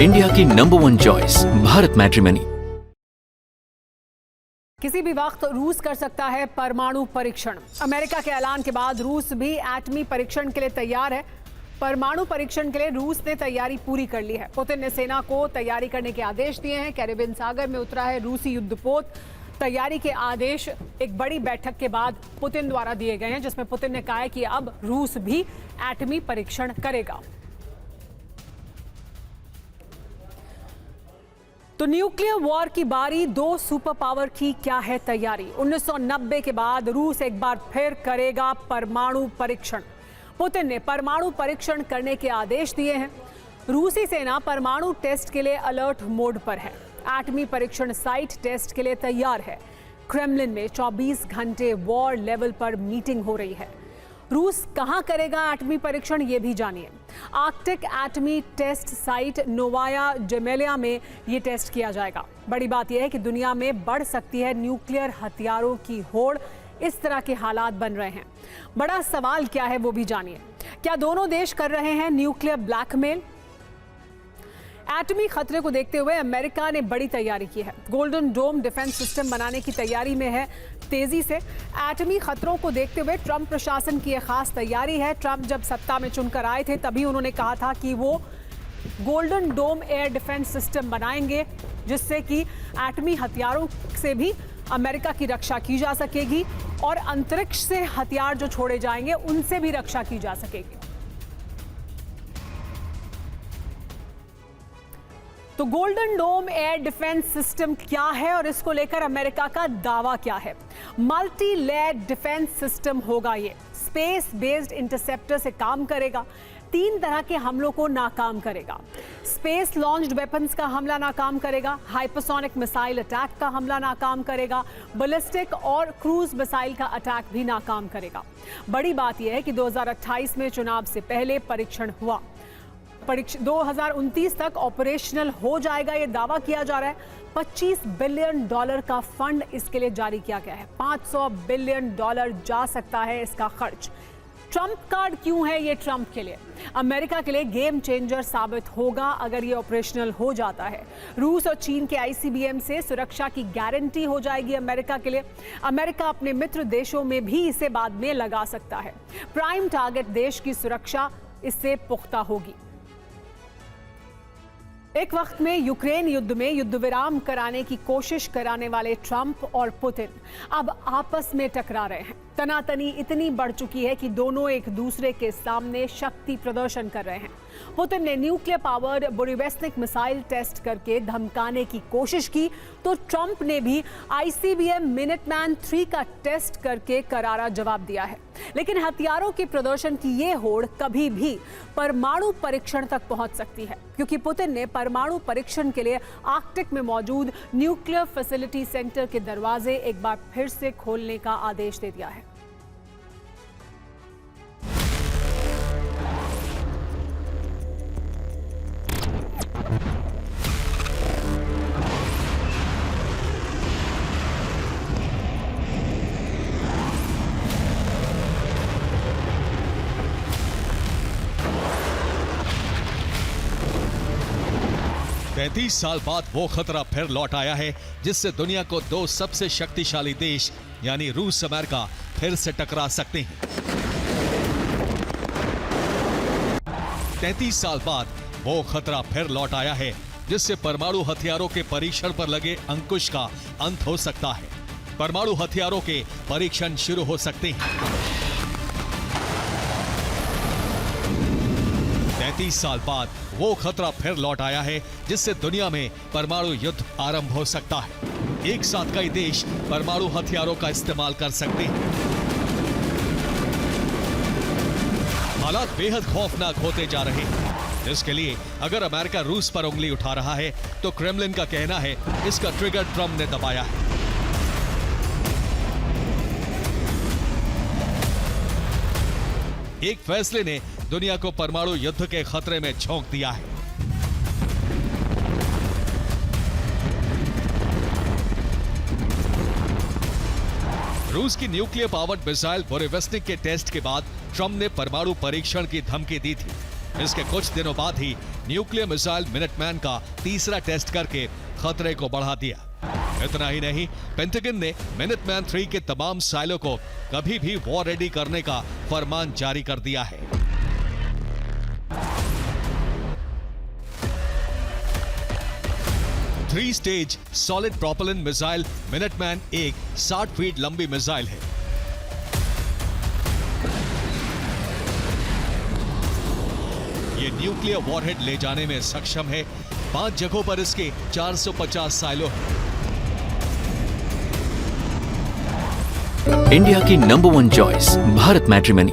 India की number 1 choice Bharat matrimony. किसी भी वक्त रूस कर सकता है परमाणु परीक्षण। अमेरिका के ऐलान के बाद रूस भी एटमी परीक्षण के लिए तैयार है। परमाणु परीक्षण के लिए रूस ने तैयारी पूरी कर ली है। पुतिन ने सेना को तैयारी करने के आदेश दिए हैं। कैरिबियन सागर में उतरा है रूसी युद्धपोत। तैयारी के आदेश एक बड़ी बैठक के बाद पुतिन द्वारा दिए गए हैं, जिसमें पुतिन ने कहा है कि अब रूस भी एटमी परीक्षण करेगा। तो न्यूक्लियर वॉर की बारी, दो सुपर पावर की क्या है तैयारी। 1990 के बाद रूस एक बार फिर करेगा परमाणु परीक्षण। पुतिन ने परमाणु परीक्षण करने के आदेश दिए हैं। रूसी सेना परमाणु टेस्ट के लिए अलर्ट मोड पर है। एटमी परीक्षण साइट टेस्ट के लिए तैयार है। क्रेमलिन में 24 घंटे वॉर लेवल पर मीटिंग हो रही है। रूस कहां करेगा एटमी परीक्षण, ये भी जानिए। आर्कटिक एटमी टेस्ट साइट नोवाया जेमेलिया में ये टेस्ट किया जाएगा। बड़ी बात यह है कि दुनिया में बढ़ सकती है न्यूक्लियर हथियारों की होड़। इस तरह के हालात बन रहे हैं। बड़ा सवाल क्या है वो भी जानिए। क्या दोनों देश कर रहे हैं न्यूक्लियर ब्लैकमेल? एटमी खतरे को देखते हुए अमेरिका ने बड़ी तैयारी की है। गोल्डन डोम डिफेंस सिस्टम बनाने की तैयारी में है तेजी से। एटमी खतरों को देखते हुए ट्रंप प्रशासन की एक खास तैयारी है। ट्रंप जब सत्ता में चुनकर आए थे तभी उन्होंने कहा था कि वो गोल्डन डोम एयर डिफेंस सिस्टम बनाएंगे, जिससे कि एटमी हथियारों से भी अमेरिका की रक्षा की जा सकेगी और अंतरिक्ष से हथियार जो छोड़े जाएंगे उनसे भी रक्षा की जा सकेगी। तो गोल्डन डोम एयर डिफेंस सिस्टम क्या है और इसको लेकर अमेरिका का दावा क्या है? मल्टी लेयर डिफेंस सिस्टम होगा ये। स्पेस बेस्ड इंटरसेप्टर से काम करेगा। 3 तरह के हमलों को नाकाम करेगा। स्पेस लॉन्च्ड वेपन्स का हमला नाकाम करेगा। हाइपरसोनिक मिसाइल अटैक का हमला नाकाम करेगा। बैलिस्टिक और क्रूज मिसाइल का अटैक भी नाकाम करेगा। बड़ी बात यह है कि 2028 में चुनाव से पहले परीक्षण हुआ। 2029 तक ऑपरेशनल हो जाएगा, यह दावा किया जा रहा है। $25 बिलियन का फंड इसके लिए जारी किया गया है। $500 बिलियन जा सकता है इसका खर्च। ट्रंप कार्ड क्यों है ये ट्रंप के लिए? अमेरिका के लिए गेम चेंजर साबित होगा अगर ये ऑपरेशनल हो जाता है। रूस और चीन के आईसीबीएम से सुरक्षा की गारंटी हो जाएगी अमेरिका के लिए। अमेरिका अपने मित्र देशों में भी इसे बाद में लगा सकता है। प्राइम टारगेट देश की सुरक्षा इससे पुख्ता होगी। एक वक्त में यूक्रेन युद्ध में युद्ध विराम कराने की कोशिश कराने वाले ट्रंप और पुतिन अब आपस में टकरा रहे हैं। तनातनी इतनी बढ़ चुकी है कि दोनों एक दूसरे के सामने शक्ति प्रदर्शन कर रहे हैं। पुतिन ने न्यूक्लियर पावर्ड बोरिवेस्निक मिसाइल टेस्ट करके धमकाने की कोशिश की, तो ट्रंप ने भी आईसीबीएम मिनटमैन 3 का टेस्ट करके करारा जवाब दिया है। लेकिन हथियारों के प्रदर्शन की ये होड़ कभी भी परमाणु परीक्षण तक पहुंच सकती है, क्योंकि पुतिन ने परमाणु परीक्षण के लिए आर्कटिक में मौजूद न्यूक्लियर फैसिलिटी सेंटर के दरवाजे एक बार फिर से खोलने का आदेश दे दिया है। 33 साल बाद वो खतरा फिर लौट आया है, जिससे दुनिया को दो सबसे शक्तिशाली देश यानी रूस अमेरिका फिर से टकरा सकते हैं। 33 साल बाद वो खतरा फिर लौट आया है, जिससे परमाणु हथियारों के परीक्षण पर लगे अंकुश का अंत हो सकता है। परमाणु हथियारों के परीक्षण शुरू हो सकते हैं। 33 साल बाद वो खतरा फिर लौट आया है, जिससे दुनिया में परमाणु युद्ध आरंभ हो सकता है। एक साथ कई देश परमाणु हथियारों का इस्तेमाल कर सकते हैं। हालात बेहद खौफनाक होते जा रहे हैं, जिसके लिए अगर अमेरिका रूस पर उंगली उठा रहा है तो क्रेमलिन का कहना है इसका ट्रिगर ट्रंप ने दबाया है। एक फैसले ने दुनिया को परमाणु युद्ध के खतरे में झोंक दिया है। रूस की न्यूक्लियर पावर्ड मिसाइल बोरिवेस्निक के टेस्ट के बाद ट्रंप ने परमाणु परीक्षण की धमकी दी थी। इसके कुछ दिनों बाद ही न्यूक्लियर मिसाइल मिनटमैन का तीसरा टेस्ट करके खतरे को बढ़ा दिया। इतना ही नहीं, पेंटागन ने मिनटमैन 3 के तमाम साइलों को कभी भी वॉर रेडी करने का फरमान जारी कर दिया है। Three stage solid propellant missile Minuteman एक 60 फीट लंबी मिसाइल है। ये न्यूक्लियर वॉरहेड ले जाने में सक्षम है। 5 जगहों पर इसके 450 साइलो हैं। इंडिया की नंबर 1 चॉइस भारत मैट्रिमनी।